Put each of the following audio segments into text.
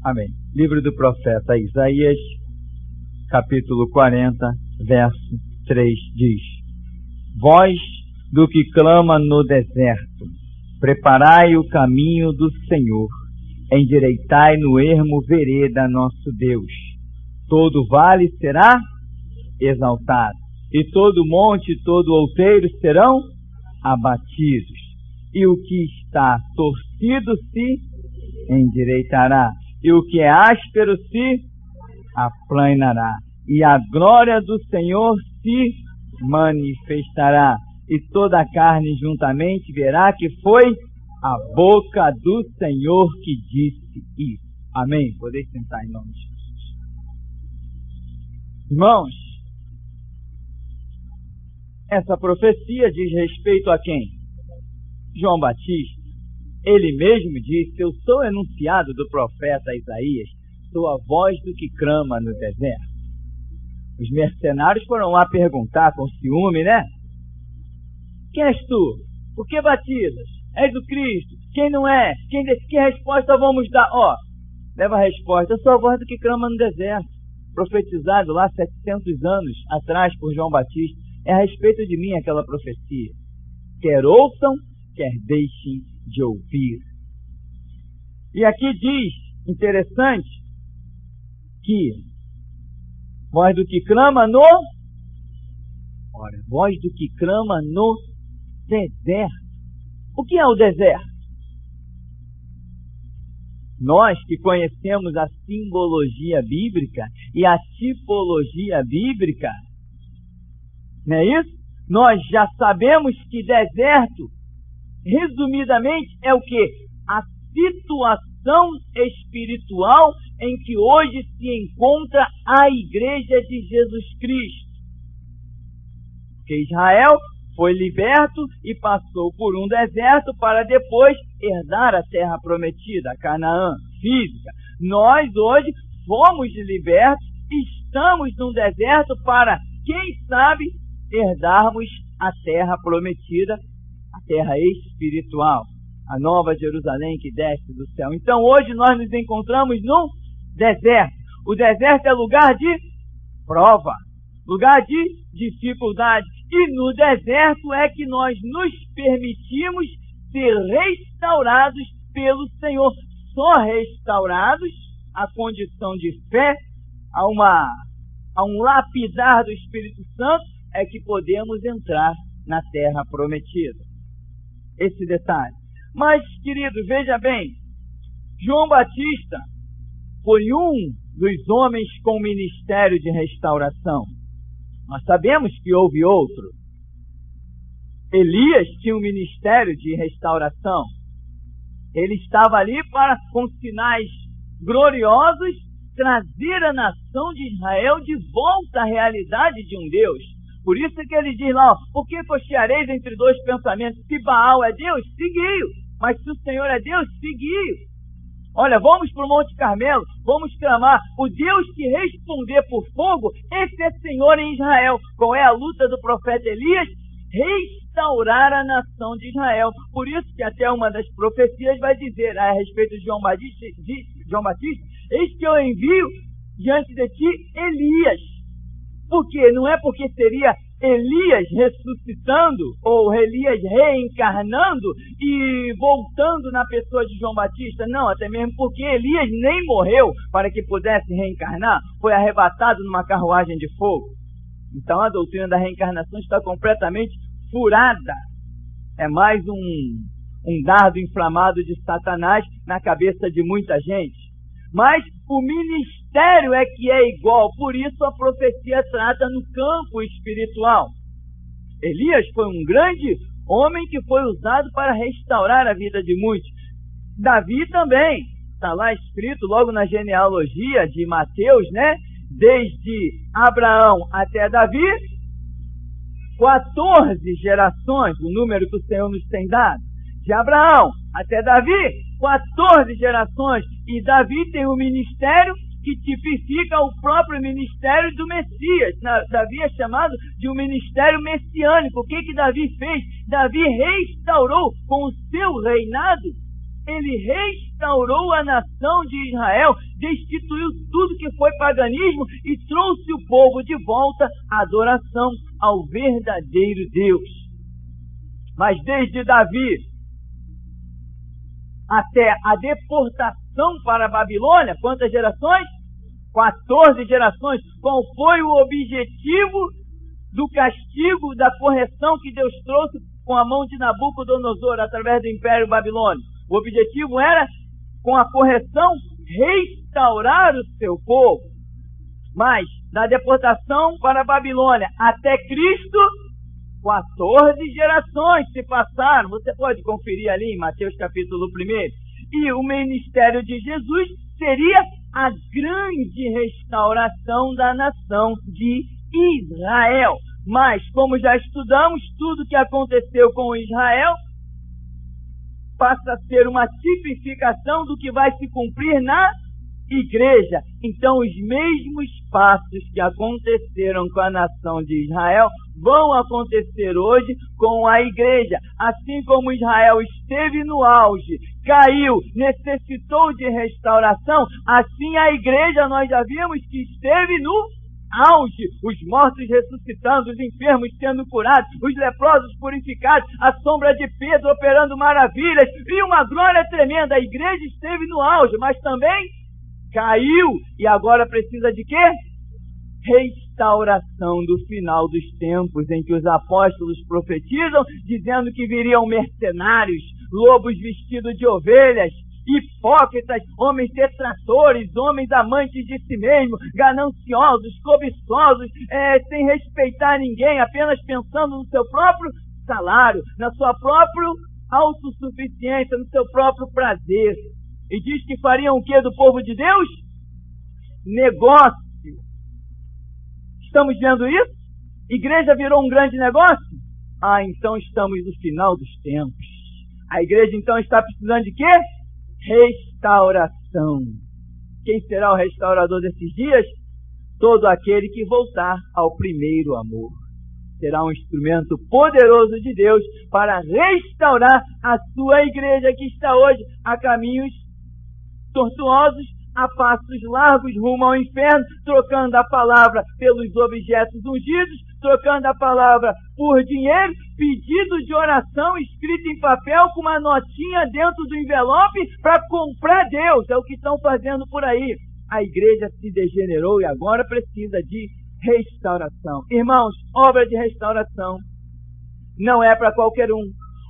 Amém. Livro do profeta Isaías, capítulo 40, verso 3 diz: Voz do que clama no deserto, preparai o caminho do Senhor, endireitai no ermo vereda nosso Deus. Todo vale será exaltado, e todo monte e todo outeiro serão abatidos, e o que está torcido se endireitará, e o que é áspero se aplanará, e a glória do Senhor se manifestará, e toda a carne juntamente verá que foi a boca do Senhor que disse isso. Amém? Podeis sentar em nome de Jesus. Irmãos, essa profecia diz respeito a quem? João Batista. Ele mesmo disse: eu sou o enunciado do profeta Isaías, sou a voz do que clama no deserto. Os mercenários foram lá perguntar com ciúme, né? Quem és tu? Por que batizas? És o Cristo? Quem não é? Que resposta vamos dar? Leva a resposta: eu sou a voz do que clama no deserto, profetizado lá 700 anos atrás por João Batista. É a respeito de mim aquela profecia. Quer ouçam, quer deixem de ouvir. E aqui diz, interessante, que voz do que clama no... voz do que clama no deserto. O que é o deserto? Nós que conhecemos a simbologia bíblica e a tipologia bíblica, não é isso? Nós já sabemos que deserto, resumidamente, é o quê? A situação espiritual em que hoje se encontra a Igreja de Jesus Cristo. Porque Israel foi liberto e passou por um deserto para depois herdar a terra prometida, a Canaã física. Nós hoje fomos libertos, estamos num deserto para, quem sabe, herdarmos a terra prometida, a terra espiritual, a nova Jerusalém que desce do céu. Então hoje nós nos encontramos num deserto. O deserto é lugar de prova, lugar de dificuldade. E no deserto é que nós nos permitimos ser restaurados pelo Senhor. Só restaurados, a condição de fé, a um lapidar do Espírito Santo, é que podemos entrar na terra prometida. Esse detalhe. Mas, querido, veja bem, João Batista foi um dos homens com ministério de restauração. Nós sabemos que houve outro. Elias tinha um ministério de restauração. Ele estava ali para, com sinais gloriosos, trazer a nação de Israel de volta à realidade de um Deus. Por isso que ele diz lá, por que cocheareis entre dois pensamentos? Se Baal é Deus, seguiu. Mas se o Senhor é Deus, seguiu. Olha, vamos para o Monte Carmelo, vamos clamar. O Deus que responder por fogo, esse é Senhor em Israel. Qual é a luta do profeta Elias? Restaurar a nação de Israel. Por isso que até uma das profecias vai dizer a respeito de João Batista, eis que eu envio diante de ti Elias. Por quê? Não é porque seria Elias ressuscitando ou Elias reencarnando e voltando na pessoa de João Batista. Não, até mesmo porque Elias nem morreu para que pudesse reencarnar. Foi arrebatado numa carruagem de fogo. Então a doutrina da reencarnação está completamente furada. É mais um dardo inflamado de Satanás na cabeça de muita gente. Mas o ministério é que é igual, por isso a profecia trata no campo espiritual. Elias foi um grande homem que foi usado para restaurar a vida de muitos. Davi também, está lá escrito logo na genealogia de Mateus, né? Desde Abraão até Davi, 14 gerações, o número que o Senhor nos tem dado. De Abraão até Davi, 14 gerações. E Davi tem um ministério que tipifica o próprio ministério do Messias. Davi é chamado de um ministério messiânico. O que Davi fez? Davi restaurou com o seu reinado ele restaurou a nação de Israel, destituiu tudo que foi paganismo e trouxe o povo de volta à adoração ao verdadeiro Deus. Mas desde Davi até a deportação para a Babilônia, quantas gerações? 14 gerações. Qual foi o objetivo do castigo, da correção que Deus trouxe com a mão de Nabucodonosor através do Império Babilônico? O objetivo era, com a correção, restaurar o seu povo. Mas, da deportação para a Babilônia até Cristo, 14 gerações se passaram. Você pode conferir ali em Mateus capítulo 1. E o ministério de Jesus seria a grande restauração da nação de Israel. Mas, como já estudamos, tudo que aconteceu com Israel passa a ser uma tipificação do que vai se cumprir na igreja. Então, os mesmos passos que aconteceram com a nação de Israel vão acontecer hoje com a igreja. Assim como Israel esteve no auge, caiu, necessitou de restauração, assim a igreja, nós já vimos que esteve no auge, os mortos ressuscitando, os enfermos sendo curados, os leprosos purificados, a sombra de Pedro operando maravilhas e uma glória tremenda. A igreja esteve no auge, mas também caiu e agora precisa de quê? Restauração do final dos tempos, em que os apóstolos profetizam, dizendo que viriam mercenários, lobos vestidos de ovelhas, hipócritas, homens detratores, homens amantes de si mesmo, gananciosos, cobiçosos, sem respeitar ninguém, apenas pensando no seu próprio salário, na sua própria autossuficiência, no seu próprio prazer. E diz que fariam o que do povo de Deus? Negócio. Estamos vendo isso? Igreja virou um grande negócio? Então estamos no final dos tempos. A igreja então está precisando de quê? Restauração. Quem será o restaurador desses dias? Todo aquele que voltar ao primeiro amor. Será um instrumento poderoso de Deus para restaurar a sua igreja que está hoje a caminhos tortuosos, a passos largos rumo ao inferno, trocando a palavra pelos objetos ungidos, trocando a palavra por dinheiro, pedido de oração escrito em papel com uma notinha dentro do envelope para comprar Deus. É o que estão fazendo por aí. A igreja se degenerou e agora precisa de restauração. Irmãos, obra de restauração não é para qualquer um.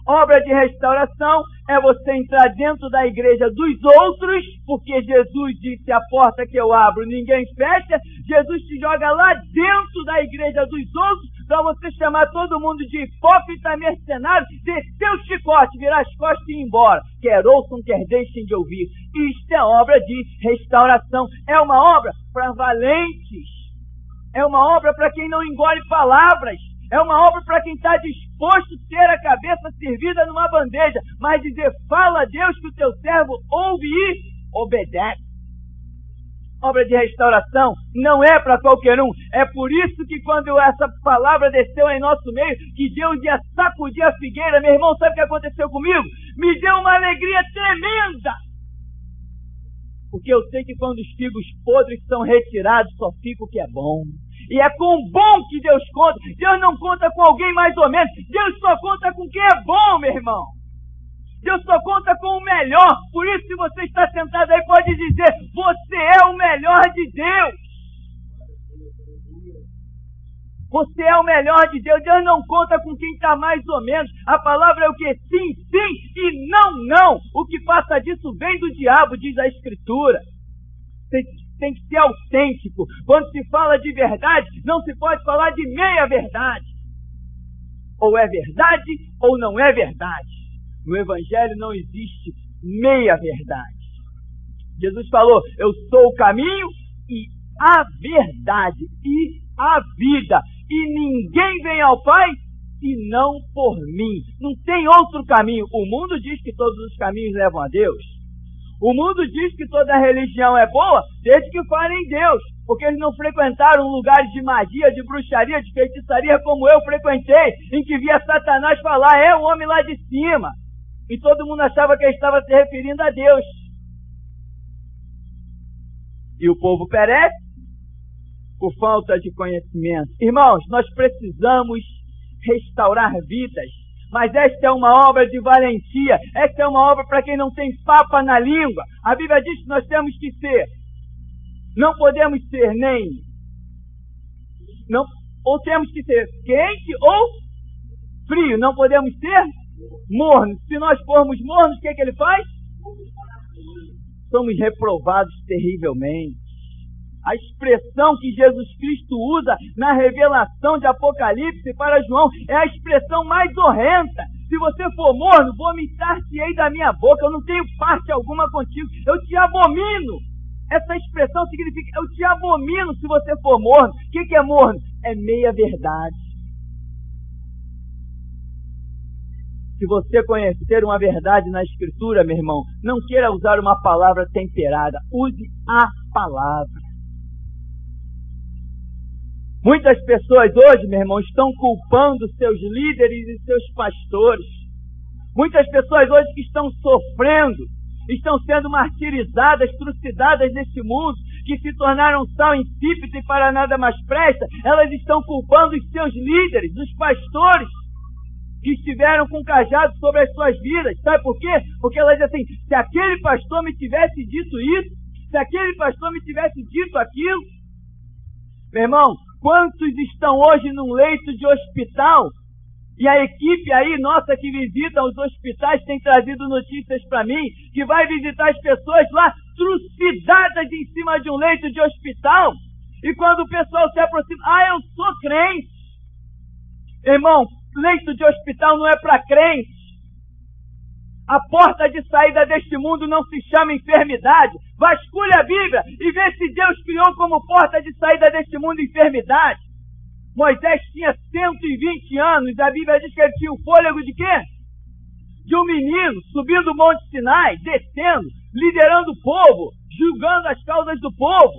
Obra de restauração é você entrar dentro da igreja dos outros, porque Jesus disse: a porta que eu abro ninguém fecha. Jesus te joga lá dentro da igreja dos outros para você chamar todo mundo de hipócrita, mercenário, descer o chicote, virar as costas e ir embora. Quer ouçam, quer deixem de ouvir. Isto é obra de restauração. É uma obra para valentes. É uma obra para quem não engole palavras. É uma obra para quem está disposto a ter a cabeça servida numa bandeja, mas dizer: fala a Deus que o teu servo ouve e obedece. Obra de restauração não é para qualquer um. É por isso que quando essa palavra desceu em nosso meio, que Deus ia sacudir a figueira, meu irmão, sabe o que aconteceu comigo? Me deu uma alegria tremenda. Porque eu sei que quando os figos podres são retirados, só fica o que é bom. E é com o bom que Deus conta. Deus não conta com alguém mais ou menos. Deus só conta com quem é bom, meu irmão. Deus só conta com o melhor. Por isso, se você está sentado aí, pode dizer: você é o melhor de Deus. Você é o melhor de Deus. Deus não conta com quem está mais ou menos. A palavra é o que? Sim, sim e não, não. O que passa disso vem do diabo, diz a Escritura. Tem que ser autêntico. Quando se fala de verdade, não se pode falar de meia verdade. Ou é verdade ou não é verdade. No Evangelho não existe meia verdade. Jesus falou: eu sou o caminho e a verdade e a vida. E ninguém vem ao Pai e não por mim. Não tem outro caminho. O mundo diz que todos os caminhos levam a Deus. O mundo diz que toda religião é boa desde que falem em Deus, porque eles não frequentaram lugares de magia, de bruxaria, de feitiçaria como eu frequentei, em que via Satanás falar: é o homem lá de cima. E todo mundo achava que ele estava se referindo a Deus. E o povo perece por falta de conhecimento. Irmãos, nós precisamos restaurar vidas. Mas esta é uma obra de valentia. Esta é uma obra para quem não tem papa na língua. A Bíblia diz que nós temos que ser. Não podemos ser nem... Não, ou temos que ser quente ou frio. Não podemos ser mornos. Se nós formos mornos, o que ele faz? Somos reprovados terrivelmente. A expressão que Jesus Cristo usa na revelação de Apocalipse para João é a expressão mais horrenda. Se você for morno, vomitar-te-ei da minha boca, eu não tenho parte alguma contigo, eu te abomino. Essa expressão significa, eu te abomino se você for morno. O que é morno? É meia verdade. Se você conhecer uma verdade na Escritura, meu irmão, não queira usar uma palavra temperada, use a palavra. Muitas pessoas hoje, meu irmão, estão culpando seus líderes e seus pastores. Muitas pessoas hoje que estão sofrendo, estão sendo martirizadas, trucidadas neste mundo, que se tornaram sal insípido e para nada mais presta, elas estão culpando os seus líderes, os pastores, que estiveram com cajado sobre as suas vidas. Sabe por quê? Porque elas dizem assim, se aquele pastor me tivesse dito isso, se aquele pastor me tivesse dito aquilo. Meu irmão, quantos estão hoje num leito de hospital? E a equipe aí nossa que visita os hospitais tem trazido notícias para mim, que vai visitar as pessoas lá trucidadas em cima de um leito de hospital. E quando o pessoal se aproxima, eu sou crente. Irmão, leito de hospital não é para crente. A porta de saída deste mundo não se chama enfermidade. Vasculhe a Bíblia e vê se Deus criou como porta de saída deste mundo enfermidade. Moisés tinha 120 anos, a Bíblia diz que ele tinha o fôlego de quê? De um menino, subindo o Monte Sinai, descendo, liderando o povo, julgando as causas do povo.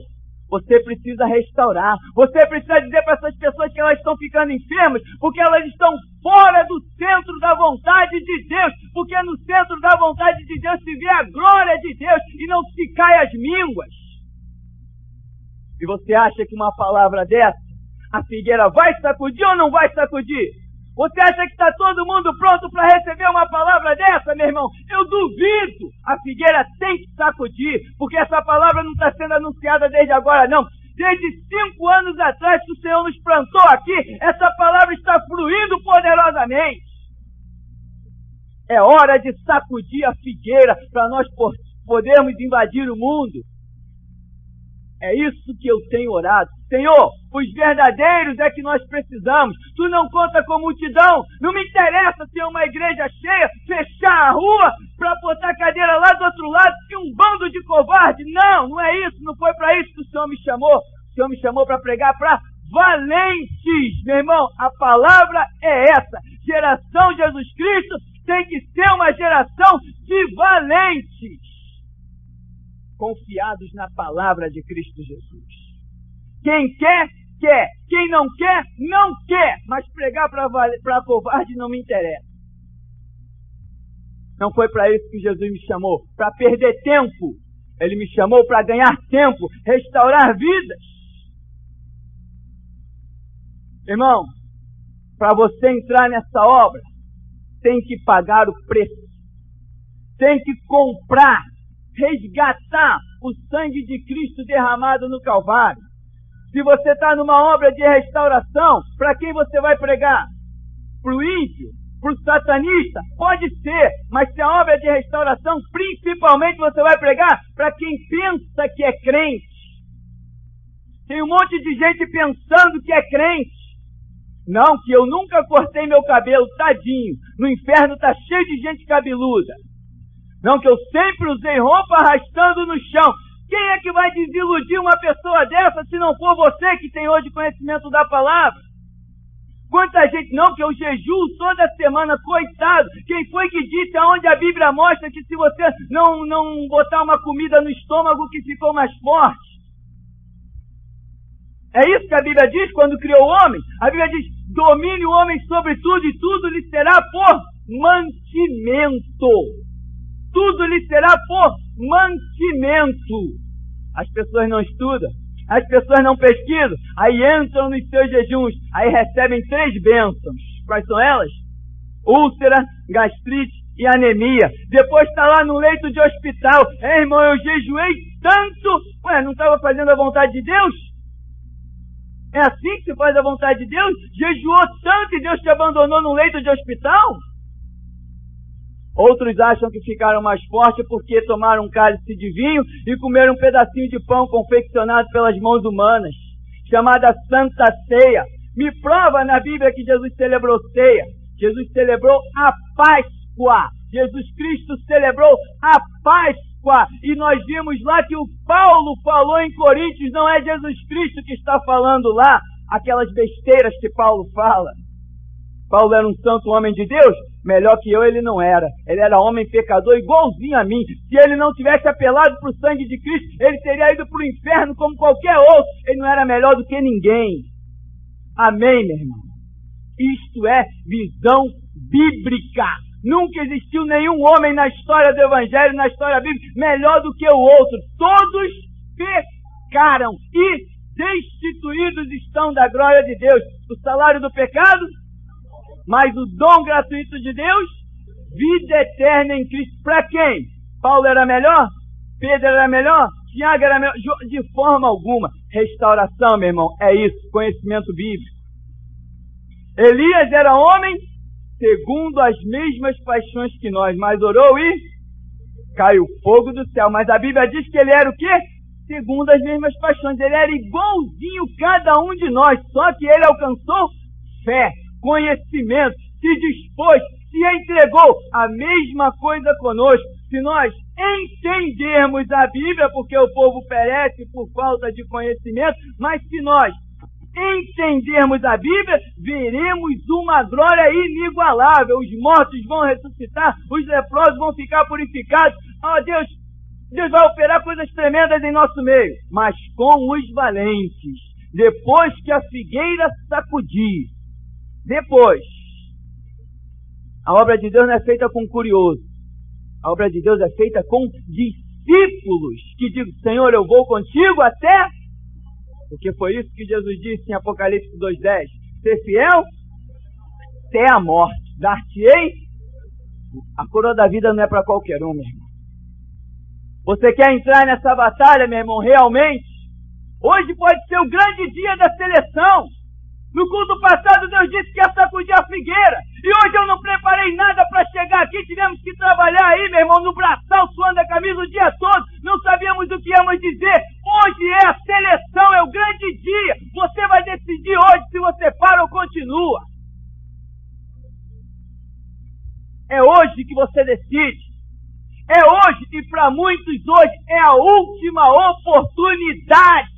Você precisa restaurar, você precisa dizer para essas pessoas que elas estão ficando enfermas, porque elas estão fora do centro da vontade de Deus, porque no centro da vontade de Deus se vê a glória de Deus e não se cai as mínguas. E você acha que uma palavra dessa, a figueira vai sacudir ou não vai sacudir? Você acha que está todo mundo pronto para receber uma palavra dessa, meu irmão? Eu duvido. A figueira tem que sacudir, porque essa palavra não está sendo anunciada desde agora, não. Desde 5 anos atrás que o Senhor nos plantou aqui, essa palavra está fluindo poderosamente. É hora de sacudir a figueira para nós podermos invadir o mundo. É isso que eu tenho orado. Senhor, os verdadeiros é que nós precisamos. Tu não conta com multidão. Não me interessa ter uma igreja cheia, fechar a rua para botar a cadeira lá do outro lado e um bando de covarde. Não, não é isso. Não foi para isso que o Senhor me chamou. O Senhor me chamou para pregar para valentes. Meu irmão, a palavra é essa. Geração de Jesus Cristo tem que ser uma geração de valentes, confiados na palavra de Cristo Jesus. Quem quer, quer. Quem não quer, não quer. Mas pregar para covarde não me interessa. Não foi para isso que Jesus me chamou, para perder tempo. Ele me chamou para ganhar tempo, restaurar vidas. Irmão, para você entrar nessa obra, tem que pagar o preço. Tem que comprar, resgatar o sangue de Cristo derramado no Calvário. Se você está numa obra de restauração, para quem você vai pregar? Para o ímpio? Para o satanista? Pode ser, mas se a obra é de restauração, principalmente você vai pregar para quem pensa que é crente. Tem um monte de gente pensando que é crente. Não, que eu nunca cortei meu cabelo, tadinho. No inferno está cheio de gente cabeluda. Não, que eu sempre usei roupa arrastando no chão. Quem é que vai desiludir uma pessoa dessa se não for você que tem hoje conhecimento da palavra? Quanta gente, não, que eu jejuo toda semana, coitado. Quem foi que disse aonde a Bíblia mostra que se você não botar uma comida no estômago que ficou mais forte? É isso que a Bíblia diz quando criou o homem? A Bíblia diz, domine o homem sobre tudo e tudo lhe será por mantimento. Tudo lhe será por mantimento. As pessoas não estudam, as pessoas não pesquisam, aí entram nos seus jejuns, aí recebem 3 bênçãos. Quais são elas? Úlcera, gastrite e anemia. Depois está lá no leito de hospital. Irmão, eu jejuei tanto. Não estava fazendo a vontade de Deus? É assim que se faz a vontade de Deus? Jejuou tanto e Deus te abandonou no leito de hospital? Outros acham que ficaram mais fortes porque tomaram um cálice de vinho e comeram um pedacinho de pão confeccionado pelas mãos humanas, chamada Santa Ceia. Me prova na Bíblia que Jesus celebrou ceia. Jesus celebrou a Páscoa. Jesus Cristo celebrou a Páscoa. E nós vimos lá que o Paulo falou em Coríntios, não é Jesus Cristo que está falando lá, aquelas besteiras que Paulo fala. Paulo era um santo homem de Deus? Melhor que eu ele não era. Ele era homem pecador igualzinho a mim. Se ele não tivesse apelado para o sangue de Cristo, ele teria ido para o inferno como qualquer outro. Ele não era melhor do que ninguém. Amém, meu irmão? Isto é visão bíblica. Nunca existiu nenhum homem na história do Evangelho, na história bíblica, melhor do que o outro. Todos pecaram e destituídos estão da glória de Deus. O salário do pecado, mas o dom gratuito de Deus, vida eterna em Cristo. Para quem? Paulo era melhor? Pedro era melhor? Tiago era melhor? De forma alguma. Restauração, meu irmão, é isso, conhecimento bíblico. Elias era homem segundo as mesmas paixões que nós, mas orou e caiu fogo do céu. Mas a Bíblia diz que ele era o quê? Segundo as mesmas paixões. Ele era igualzinho cada um de nós, só que ele alcançou fé, conhecimento, se dispôs, se entregou. A mesma coisa conosco. Se nós entendermos a Bíblia, porque o povo perece por falta de conhecimento, mas se nós entendermos a Bíblia, veremos uma glória inigualável. Os mortos vão ressuscitar, os leprosos vão ficar purificados. Deus vai operar coisas tremendas em nosso meio. Mas com os valentes, depois que a figueira sacudir, depois, a obra de Deus não é feita com curioso. A obra de Deus é feita com discípulos que dizem: Senhor, eu vou contigo até... Porque foi isso que Jesus disse em Apocalipse 2:10. Ser fiel até a morte. Dar-te-ei. A coroa da vida não é para qualquer um, meu irmão. Você quer entrar nessa batalha, meu irmão, realmente? Hoje pode ser o grande dia da seleção. No culto passado, Deus disse que ia sacudir a figueira. E hoje eu não preparei nada para chegar aqui. Tivemos que trabalhar aí, meu irmão, no braçal, suando a camisa o dia todo. Não sabíamos o que íamos dizer. Hoje é a seleção, é o grande dia. Você vai decidir hoje se você para ou continua. É hoje que você decide. É hoje, e para muitos hoje, é a última oportunidade.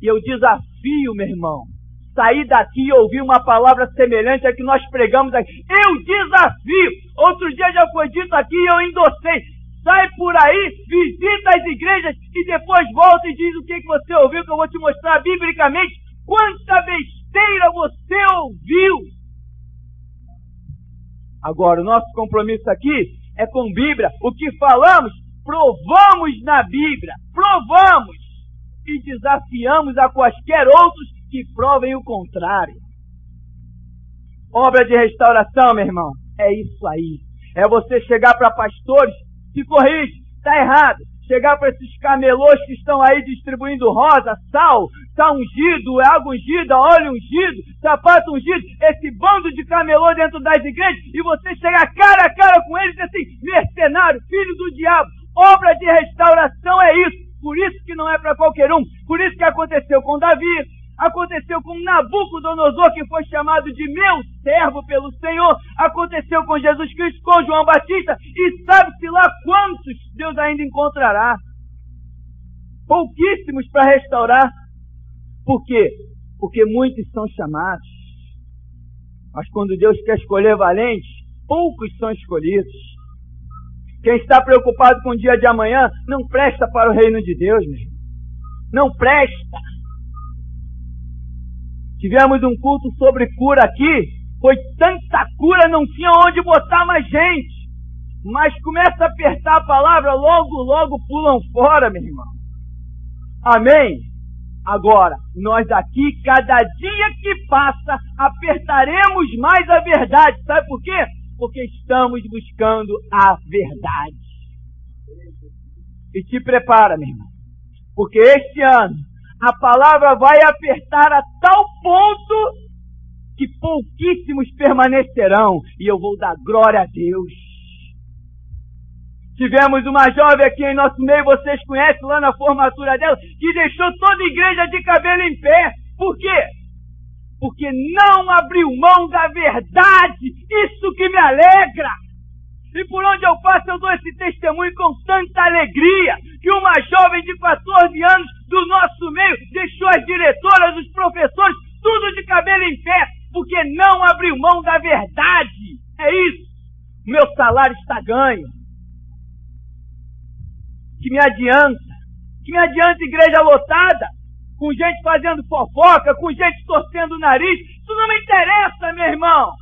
E eu desafio, meu irmão, sair daqui e ouvir uma palavra semelhante à que nós pregamos aqui. Eu desafio. Outro dia já foi dito aqui e eu endossei. Sai por aí, visita as igrejas e depois volta e diz o que você ouviu, que eu vou te mostrar biblicamente quanta besteira você ouviu. Agora, o nosso compromisso aqui é com Bíblia. O que falamos, provamos na Bíblia. Provamos. E desafiamos a quaisquer outros que provem o contrário. Obra de restauração, meu irmão, é isso aí. É você chegar para pastores, se corrige, está errado. Chegar para esses camelôs que estão aí distribuindo rosa, sal ungido, água ungida, óleo ungido, sapato ungido, esse bando de camelô dentro das igrejas, e você chegar cara a cara com eles e dizer assim: mercenário, filho do diabo. Obra de restauração é isso. Por isso que não é para qualquer um. Por isso que aconteceu com Davi, aconteceu com Nabucodonosor, que foi chamado de meu servo pelo Senhor, aconteceu com Jesus Cristo, com João Batista, e sabe-se lá quantos Deus ainda encontrará. Pouquíssimos para restaurar. Por quê? Porque muitos são chamados. Mas quando Deus quer escolher valentes, poucos são escolhidos. Quem está preocupado com o dia de amanhã não presta para o reino de Deus, meu irmão. Não presta. Tivemos um culto sobre cura aqui. Foi tanta cura, não tinha onde botar mais gente. Mas começa a apertar a palavra, logo pulam fora, meu irmão. Amém? Agora, nós aqui, cada dia que passa, apertaremos mais a verdade. Sabe por quê? Porque estamos buscando a verdade. E te prepara, meu irmão. Porque este ano, a palavra vai apertar a tal ponto que pouquíssimos permanecerão. E eu vou dar glória a Deus. Tivemos uma jovem aqui em nosso meio, vocês conhecem lá na formatura dela, que deixou toda a igreja de cabelo em pé. Por quê? Porque não abriu mão da verdade. Isso que me alegra. E por onde eu passo eu dou esse testemunho com tanta alegria, que uma jovem de 14 anos do nosso meio deixou as diretoras, os professores, tudo de cabelo em pé, porque não abriu mão da verdade. É isso. O meu salário está ganho. Que me adianta igreja lotada, com gente fazendo fofoca, com gente torcendo o nariz. Isso não me interessa, meu irmão.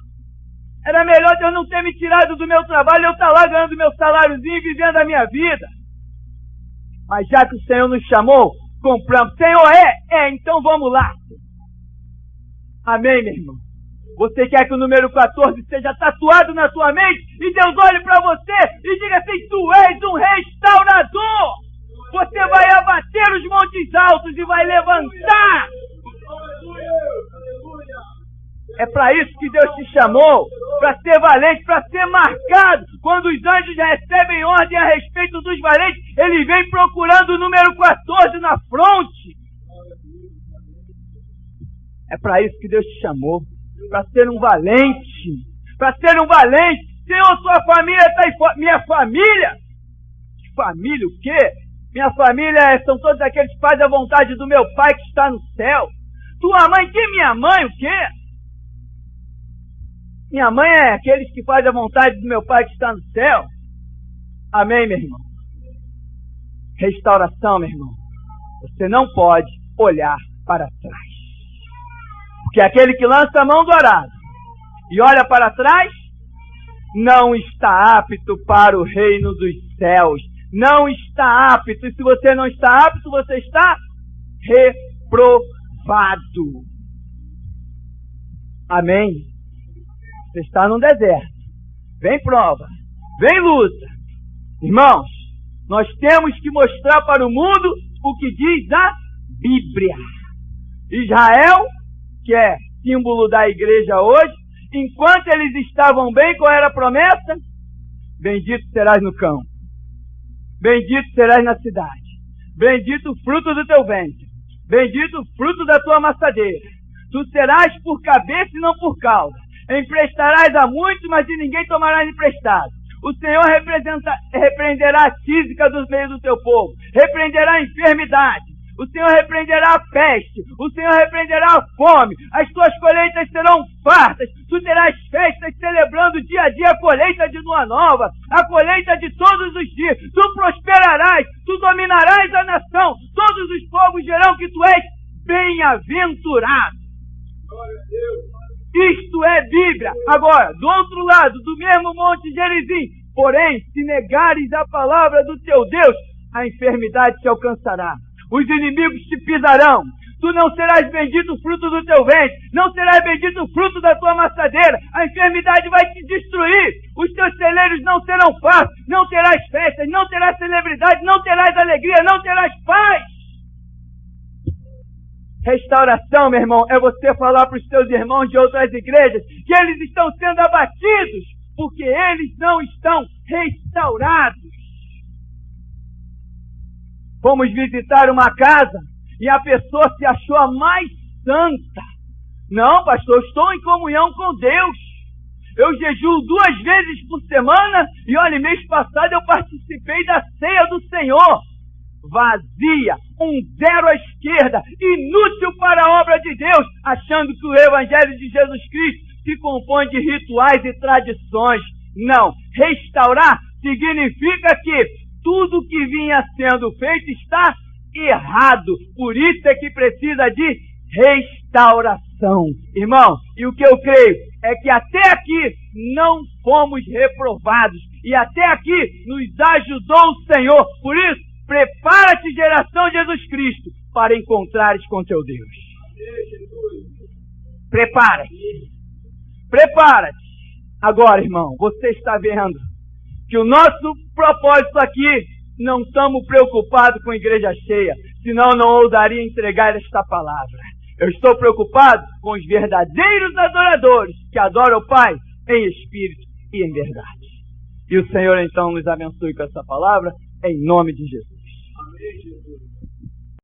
Era melhor Deus não ter me tirado do meu trabalho, eu estar lá ganhando meu saláriozinho e vivendo a minha vida. Mas já que o Senhor nos chamou, compramos. Senhor, então vamos lá. Amém, meu irmão? Você quer que o número 14 seja tatuado na tua mente e Deus olhe para você e diga assim: tu és um restaurador. Você vai abater os montes altos e vai levantar. É para isso que Deus te chamou, para ser valente, para ser marcado. Quando os anjos recebem ordem a respeito dos valentes, eles vêm procurando o número 14 na fronte. É para isso que Deus te chamou. Para ser um valente. Para ser um valente. Senhor, sua família está aí fora. Minha família? Família o quê? Minha família são todos aqueles que fazem a vontade do meu Pai que está no céu. Tua mãe? Que minha mãe? O quê? Minha mãe é aqueles que fazem a vontade do meu Pai que está no céu. Amém, meu irmão? Restauração, meu irmão. Você não pode olhar para trás. Porque aquele que lança a mão do arado e olha para trás, não está apto para o reino dos céus. Não está apto. E se você não está apto, você está reprovado. Amém? Você está num deserto. Vem prova. Vem luta. Irmãos, nós temos que mostrar para o mundo o que diz a Bíblia. Israel, que é símbolo da igreja hoje, enquanto eles estavam bem, qual era a promessa? Bendito serás no campo, bendito serás na cidade, bendito o fruto do teu ventre, bendito o fruto da tua amassadeira. Tu serás por cabeça e não por cauda. Emprestarás a muitos, mas de ninguém tomarás emprestado. O Senhor repreenderá a tísica dos meios do teu povo, repreenderá a enfermidade. O Senhor repreenderá a peste, o Senhor repreenderá a fome, as tuas colheitas serão fartas, tu terás festas celebrando dia a dia a colheita de lua nova, a colheita de todos os dias, tu prosperarás, tu dominarás a nação, todos os povos dirão que tu és bem-aventurado. Glória a Deus. Isto é Bíblia. Agora, do outro lado, do mesmo monte Gerizim, porém, se negares a palavra do teu Deus, a enfermidade te alcançará. Os inimigos te pisarão. Tu não serás bendito o fruto do teu ventre. Não serás bendito o fruto da tua amassadeira. A enfermidade vai te destruir. Os teus celeiros não serão fartos. Não terás festas. Não terás celebridade. Não terás alegria. Não terás paz. Restauração, meu irmão, é você falar para os teus irmãos de outras igrejas que eles estão sendo abatidos porque eles não estão restaurados. Fomos visitar uma casa e a pessoa se achou a mais santa. Não, pastor, eu estou em comunhão com Deus. Eu jejuo 2 vezes por semana e olha, mês passado eu participei da ceia do Senhor. Vazia, um zero à esquerda, inútil para a obra de Deus, achando que o Evangelho de Jesus Cristo se compõe de rituais e tradições. Não, restaurar significa que tudo que vinha sendo feito está errado. Por isso é que precisa de restauração. Irmão, e o que eu creio? é que até aqui não fomos reprovados. E até aqui nos ajudou o Senhor. Por isso, prepara-te, geração de Jesus Cristo, para encontrares com teu Deus. Prepara-te. Prepara-te. Agora, irmão, você está vendo que o nosso propósito aqui, não estamos preocupados com a igreja cheia, senão não ousaria entregar esta palavra. Eu estou preocupado com os verdadeiros adoradores que adoram o Pai em espírito e em verdade. E o Senhor então nos abençoe com essa palavra, em nome de Jesus. Amém, Jesus.